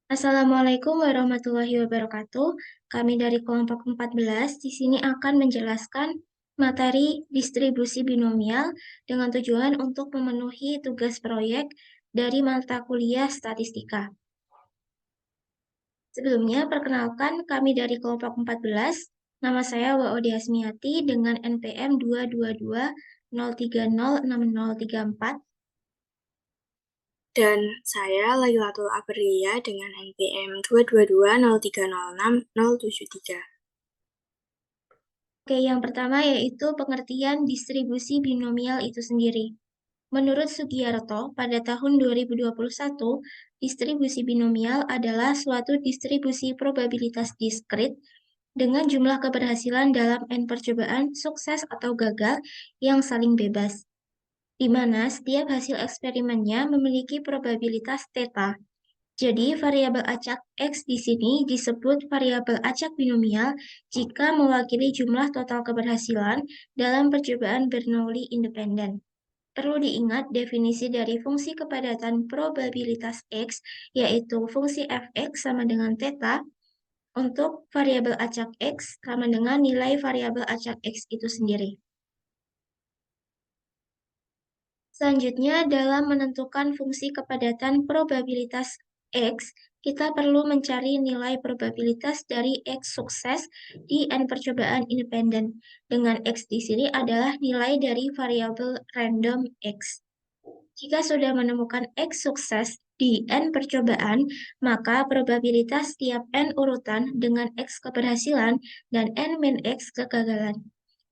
Assalamualaikum warahmatullahi wabarakatuh. Kami dari kelompok 14 di sini akan menjelaskan materi distribusi binomial dengan tujuan untuk memenuhi tugas proyek dari mata kuliah statistika. Sebelumnya, perkenalkan kami dari kelompok 14. Nama saya Waode Asmiati dengan NPM 22203060034. Dan saya Lailatul Aprilia dengan NPM 22203060073. Oke, yang pertama yaitu pengertian distribusi binomial itu sendiri. Menurut Sugiarto, pada tahun 2021, distribusi binomial adalah suatu distribusi probabilitas diskrit dengan jumlah keberhasilan dalam N percobaan sukses atau gagal yang saling bebas, di mana setiap hasil eksperimennya memiliki probabilitas theta. Jadi, variabel acak X di sini disebut variabel acak binomial jika mewakili jumlah total keberhasilan dalam percobaan Bernoulli independen. Perlu diingat definisi dari fungsi kepadatan probabilitas X, yaitu fungsi fx sama dengan theta, untuk variabel acak X sama dengan nilai variabel acak X itu sendiri. Selanjutnya, dalam menentukan fungsi kepadatan probabilitas X, kita perlu mencari nilai probabilitas dari X sukses di N percobaan independen. Dengan X di sini adalah nilai dari variabel random X. Jika sudah menemukan X sukses di N percobaan, maka probabilitas tiap N urutan dengan X keberhasilan dan N min X kegagalan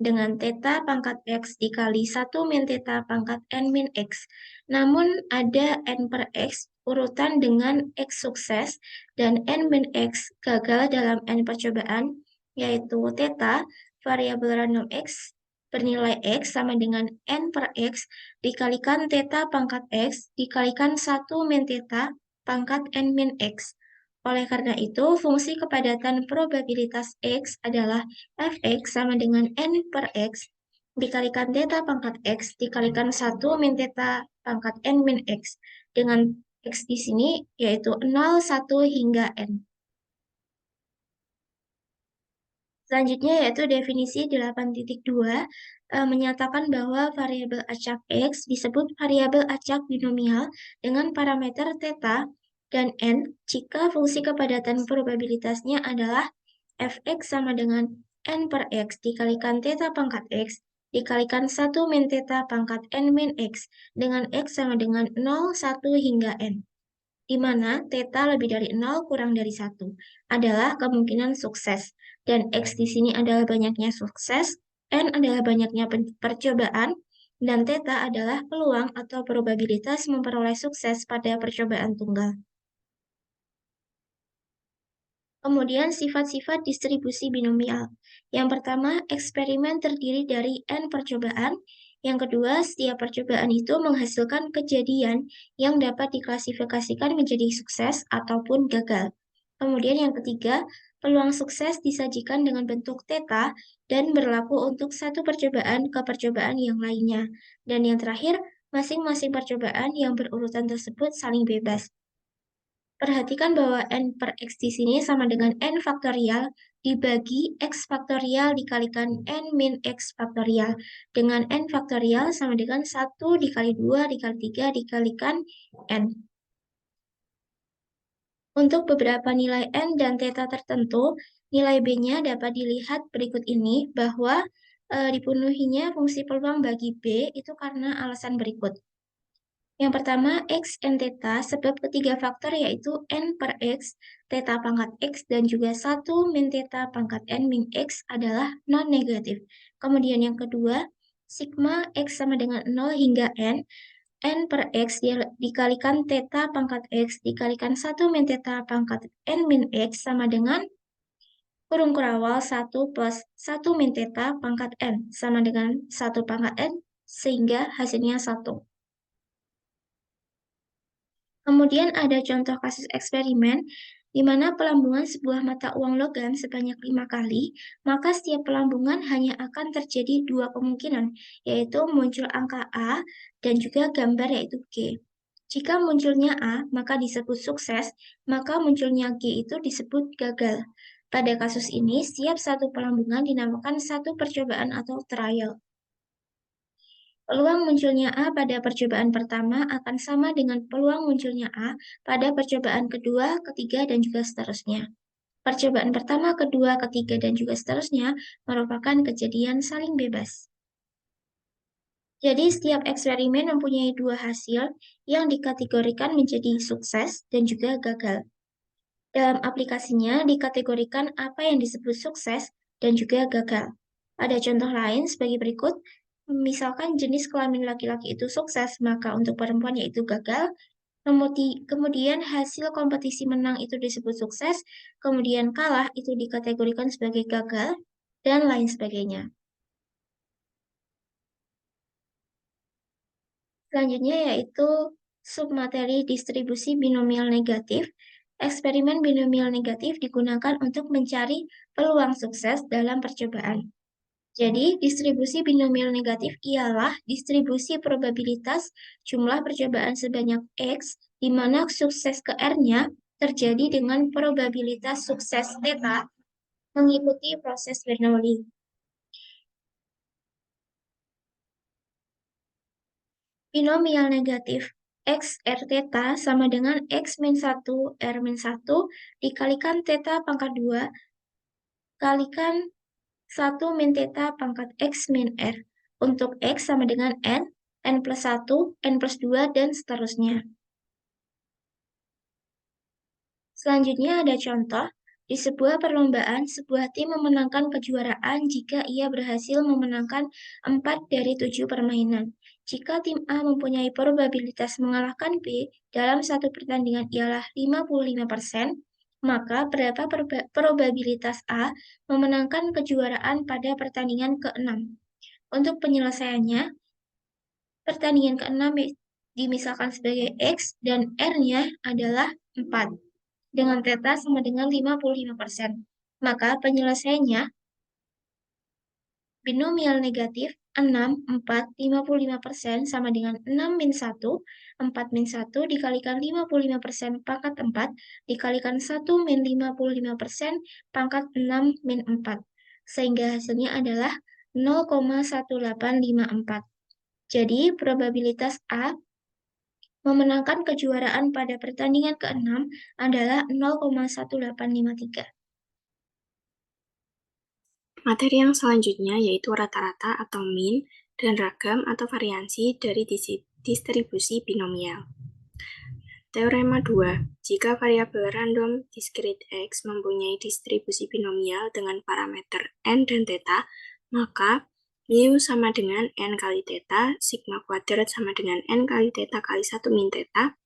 dengan theta pangkat X dikali 1 min theta pangkat N min X. Namun ada N per X urutan dengan X sukses dan N min X gagal dalam N percobaan, yaitu theta variabel random X bernilai X sama dengan N per X dikalikan theta pangkat X dikalikan 1 min theta pangkat N min X. Oleh karena itu, fungsi kepadatan probabilitas X adalah fx sama dengan N per X dikalikan theta pangkat X dikalikan 1 min theta pangkat N min X. Dengan X di sini yaitu 0, 1, hingga N. Selanjutnya yaitu definisi 8.2 menyatakan bahwa variabel acak X disebut variabel acak binomial dengan parameter theta dan N jika fungsi kepadatan probabilitasnya adalah fx sama dengan N per X dikalikan theta pangkat X dikalikan 1 min theta pangkat N min X dengan X sama dengan 0, 1, hingga N, di mana theta lebih dari 0 kurang dari 1 adalah kemungkinan sukses, dan X di sini adalah banyaknya sukses, N adalah banyaknya percobaan, dan theta adalah peluang atau probabilitas memperoleh sukses pada percobaan tunggal. Kemudian sifat-sifat distribusi binomial. Yang pertama, eksperimen terdiri dari N percobaan. Yang kedua, setiap percobaan itu menghasilkan kejadian yang dapat diklasifikasikan menjadi sukses ataupun gagal. Kemudian yang ketiga, peluang sukses disajikan dengan bentuk theta dan berlaku untuk satu percobaan ke percobaan yang lainnya. Dan yang terakhir, masing-masing percobaan yang berurutan tersebut saling bebas. Perhatikan bahwa N per X di sini sama dengan N faktorial dibagi X faktorial dikalikan N min X faktorial. Dengan N faktorial sama dengan 1 dikali 2 dikali 3 dikalikan N. Untuk beberapa nilai N dan theta tertentu, nilai B-nya dapat dilihat berikut ini bahwa dipenuhinya fungsi peluang bagi B itu karena alasan berikut. Yang pertama, X and theta, sebab ketiga faktor yaitu N per X, theta pangkat X, dan juga 1 min theta pangkat N min X adalah non-negatif. Kemudian yang kedua, sigma X sama dengan 0 hingga N per X dikalikan theta pangkat X dikalikan 1 min theta pangkat N min X sama dengan kurung kurawal 1 plus 1 min theta pangkat N sama dengan 1 pangkat N, sehingga hasilnya 1. Kemudian ada contoh kasus eksperimen di mana pelambungan sebuah mata uang logam sebanyak 5 kali, maka setiap pelambungan hanya akan terjadi 2 kemungkinan, yaitu muncul angka A dan juga gambar yaitu G. Jika munculnya A, maka disebut sukses, maka munculnya G itu disebut gagal. Pada kasus ini, setiap satu pelambungan dinamakan satu percobaan atau trial. Peluang munculnya A pada percobaan pertama akan sama dengan peluang munculnya A pada percobaan kedua, ketiga, dan juga seterusnya. Percobaan pertama, kedua, ketiga, dan juga seterusnya merupakan kejadian saling bebas. Jadi, setiap eksperimen mempunyai dua hasil yang dikategorikan menjadi sukses dan juga gagal. Dalam aplikasinya dikategorikan apa yang disebut sukses dan juga gagal. Ada contoh lain sebagai berikut. Misalkan jenis kelamin laki-laki itu sukses, maka untuk perempuan yaitu gagal. Kemudian hasil kompetisi menang itu disebut sukses, kemudian kalah itu dikategorikan sebagai gagal, dan lain sebagainya. Selanjutnya yaitu submateri distribusi binomial negatif. Eksperimen binomial negatif digunakan untuk mencari peluang sukses dalam percobaan. Jadi, distribusi binomial negatif ialah distribusi probabilitas jumlah percobaan sebanyak X, di mana sukses ke R-nya terjadi dengan probabilitas sukses theta mengikuti proses Bernoulli. Binomial negatif X R theta sama dengan X min 1 R min 1 dikalikan theta pangkat 2 kalikan 1 min theta pangkat X min R. Untuk X sama dengan N plus 1, N plus 2, dan seterusnya. Selanjutnya ada contoh. Di sebuah perlombaan, sebuah tim memenangkan kejuaraan jika ia berhasil memenangkan 4 dari 7 permainan. Jika tim A mempunyai probabilitas mengalahkan B dalam satu pertandingan ialah 55%, maka berapa probabilitas A memenangkan kejuaraan pada pertandingan ke-6? Untuk penyelesaiannya, pertandingan ke-6 dimisalkan sebagai X dan R-nya adalah 4 dengan theta sama dengan 55%. Maka penyelesaiannya binomial negatif 6, 4, 55% sama dengan 6 min 1, 4 min 1 dikalikan 55% pangkat 4 dikalikan 1 min 55% pangkat 6 min 4. Sehingga hasilnya adalah 0,1854. Jadi probabilitas A memenangkan kejuaraan pada pertandingan ke-6 adalah 0,1853. Materi yang selanjutnya yaitu rata-rata atau mean dan ragam atau variansi dari distribusi binomial. Teorema 2. Jika variabel random discrete X mempunyai distribusi binomial dengan parameter N dan theta, maka mu sama dengan N kali theta, sigma kuadrat sama dengan N kali theta kali 1 min theta,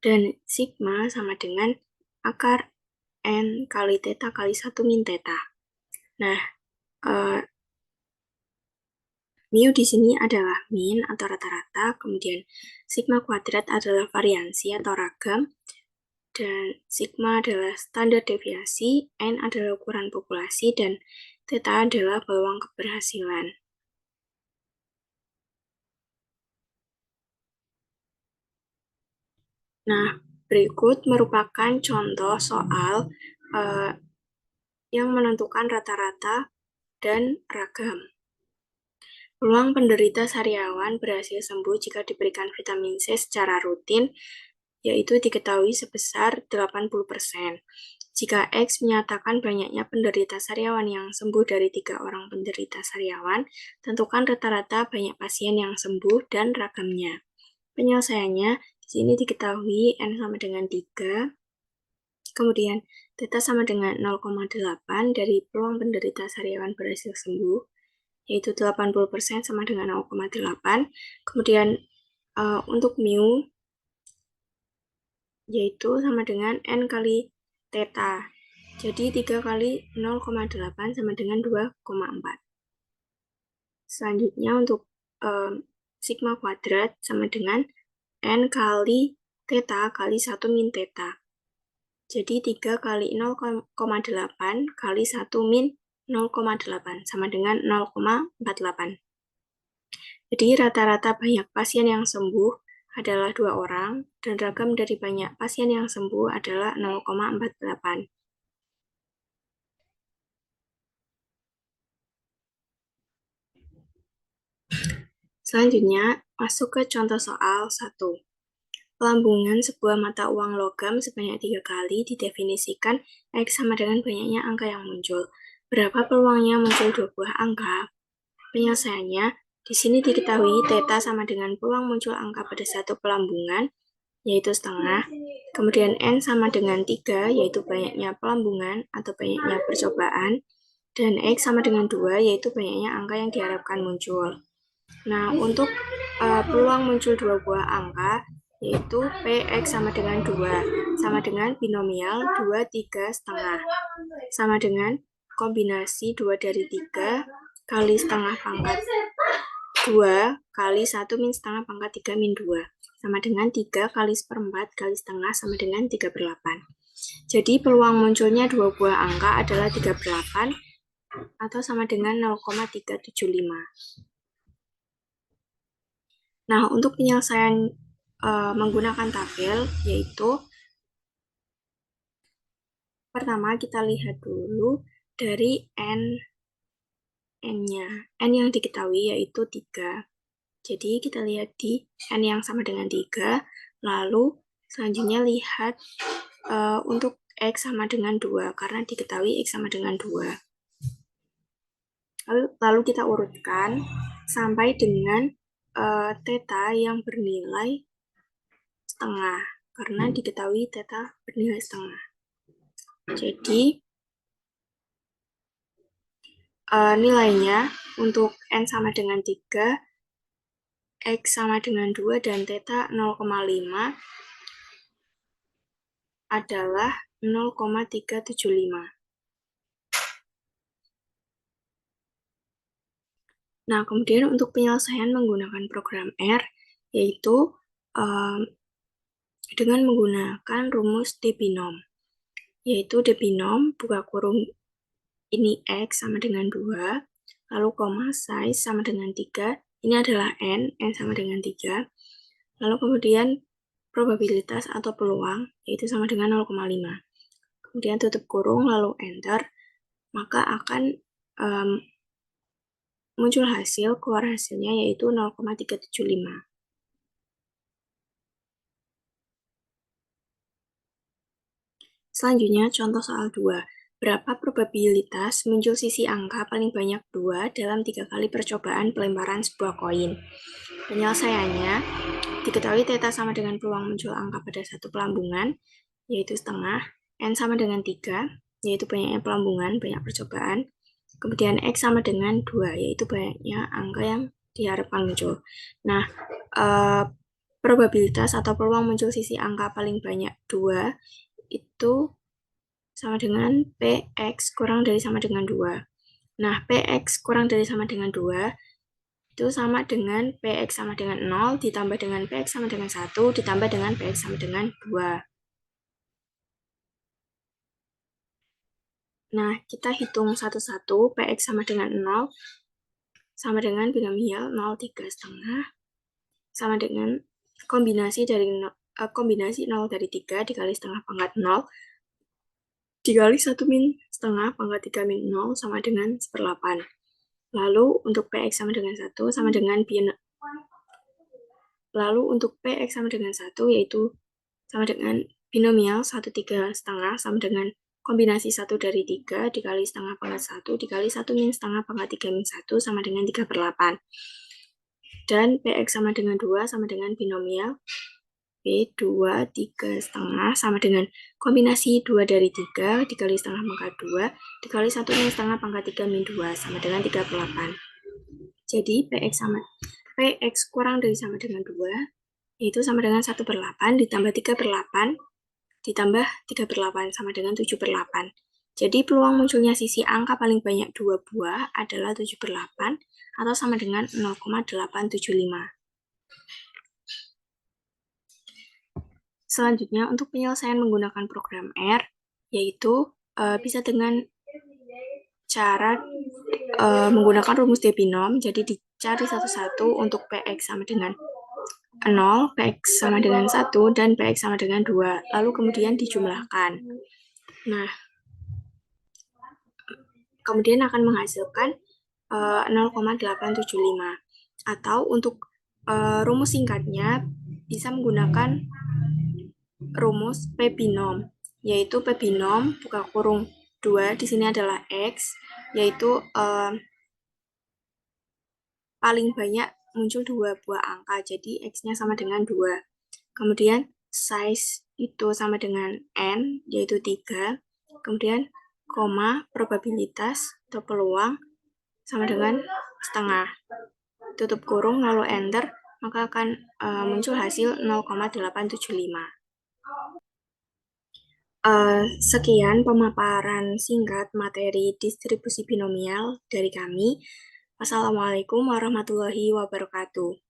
dan sigma sama dengan akar N kali theta kali 1 min theta. Nah, mu di sini adalah mean atau rata-rata, kemudian sigma kuadrat adalah variansi atau ragam, dan sigma adalah standar deviasi, N adalah ukuran populasi, dan theta adalah peluang keberhasilan. Nah, berikut merupakan contoh soal yang menentukan rata-rata dan ragam. Peluang penderita sariawan berhasil sembuh jika diberikan vitamin C secara rutin, yaitu diketahui sebesar 80%. Jika X menyatakan banyaknya penderita sariawan yang sembuh dari 3 orang penderita sariawan, tentukan rata-rata banyak pasien yang sembuh dan ragamnya. Penyelesaiannya, di sini diketahui N sama dengan 3, kemudian theta sama dengan 0,8 dari peluang penderita sariawan berhasil sembuh, yaitu 80% sama dengan 0,8. Kemudian untuk mu, yaitu sama dengan N kali theta. Jadi 3 kali 0,8 sama dengan 2,4. Selanjutnya untuk sigma kuadrat sama dengan N kali theta kali 1 min theta. Jadi 3 kali 0,8 kali 1 min 0,8 sama dengan 0,48. Jadi rata-rata banyak pasien yang sembuh adalah 2 orang, dan ragam dari banyak pasien yang sembuh adalah 0,48. Selanjutnya, masuk ke contoh soal 1. Pelambungan sebuah mata uang logam sebanyak 3 kali didefinisikan X sama dengan banyaknya angka yang muncul. Berapa peluangnya muncul 2 buah angka? Penyelesaiannya, di sini diketahui theta sama dengan peluang muncul angka pada satu pelambungan, yaitu setengah. Kemudian N sama dengan 3, yaitu banyaknya pelambungan atau banyaknya percobaan. Dan X sama dengan 2, yaitu banyaknya angka yang diharapkan muncul. Nah, untuk peluang muncul 2 buah angka, yaitu PX sama dengan 2, sama dengan binomial 2, 3, setengah. Sama dengan kombinasi 2 dari 3 kali setengah pangkat 2 kali 1 min setengah pangkat 3 min 2. Sama dengan 3 kali seperempat kali setengah sama dengan 3/8. Jadi peluang munculnya 2 buah angka adalah 3/8 atau sama dengan 0,375. Nah, untuk penyelesaian menggunakan tabel, yaitu pertama kita lihat dulu dari N-nya. N yang diketahui yaitu 3. Jadi kita lihat di N yang sama dengan 3, lalu selanjutnya lihat untuk X sama dengan 2, karena diketahui X sama dengan 2. Lalu kita urutkan sampai dengan theta yang bernilai setengah, karena diketahui theta bernilai setengah. Jadi, nilainya untuk N sama dengan 3, X sama dengan 2, dan theta 0,5 adalah 0,375. Nah, kemudian untuk penyelesaian menggunakan program R, yaitu dengan menggunakan rumus debinom, yaitu debinom buka kurung ini X sama dengan 2, lalu koma size sama dengan 3, ini adalah N sama dengan 3, lalu kemudian probabilitas atau peluang, yaitu sama dengan 0,5. Kemudian tutup kurung, lalu enter, maka akan muncul hasil, keluar hasilnya yaitu 0,375. Selanjutnya, contoh soal 2. Berapa probabilitas muncul sisi angka paling banyak 2 dalam 3 kali percobaan pelemparan sebuah koin? Penyelesaiannya, diketahui theta sama dengan peluang muncul angka pada satu pelambungan, yaitu setengah, N sama dengan 3, yaitu banyaknya pelambungan, banyak percobaan. Kemudian X sama dengan 2, yaitu banyaknya angka yang diharapkan muncul. Nah, probabilitas atau peluang muncul sisi angka paling banyak 2 itu sama dengan PX kurang dari sama dengan 2. Nah, PX kurang dari sama dengan 2 itu sama dengan PX sama dengan 0 ditambah dengan PX sama dengan 1 ditambah dengan PX sama dengan 2. Nah, kita hitung satu-satu. PX sama dengan 0, sama dengan binomial 0, 3 setengah, sama dengan kombinasi 0 dari 3 dikali setengah pangkat 0, dikali 1 min setengah pangkat 3 min 0, sama dengan 1/8. Lalu, untuk PX sama dengan 1, sama dengan PX sama dengan 1, yaitu sama dengan binomial 1, 3 setengah, sama dengan kombinasi 1 dari 3 dikali setengah pangkat 1 dikali 1 min setengah pangkat 3 min 1 sama dengan 3/8. Dan PX sama dengan 2 sama dengan binomial P 2, 3 setengah sama dengan kombinasi 2 dari 3 dikali setengah pangkat 2 dikali 1 min setengah pangkat 3 min 2 sama dengan 3/8. Jadi PX kurang dari sama dengan 2 yaitu sama dengan 1/8 ditambah 3/8 ditambah 3/8 sama dengan 7/8. Jadi peluang munculnya sisi angka paling banyak 2 buah adalah 7/8 atau sama dengan 0,875. Selanjutnya, untuk penyelesaian menggunakan program R, yaitu bisa dengan cara menggunakan rumus debinom, jadi dicari satu-satu untuk PX sama dengan 0, Px sama dengan 1, dan Px sama dengan 2. Lalu kemudian dijumlahkan. Nah, kemudian akan menghasilkan 0,875. Atau untuk rumus singkatnya bisa menggunakan rumus P binom, yaitu P binom buka kurung 2 di sini adalah X, yaitu paling banyak muncul 2 buah angka, jadi X-nya sama dengan 2. Kemudian size itu sama dengan N, yaitu 3. Kemudian koma probabilitas atau peluang sama dengan setengah. Tutup kurung lalu enter, maka akan muncul hasil 0,875. Sekian pemaparan singkat materi distribusi binomial dari kami. Wassalamualaikum warahmatullahi wabarakatuh.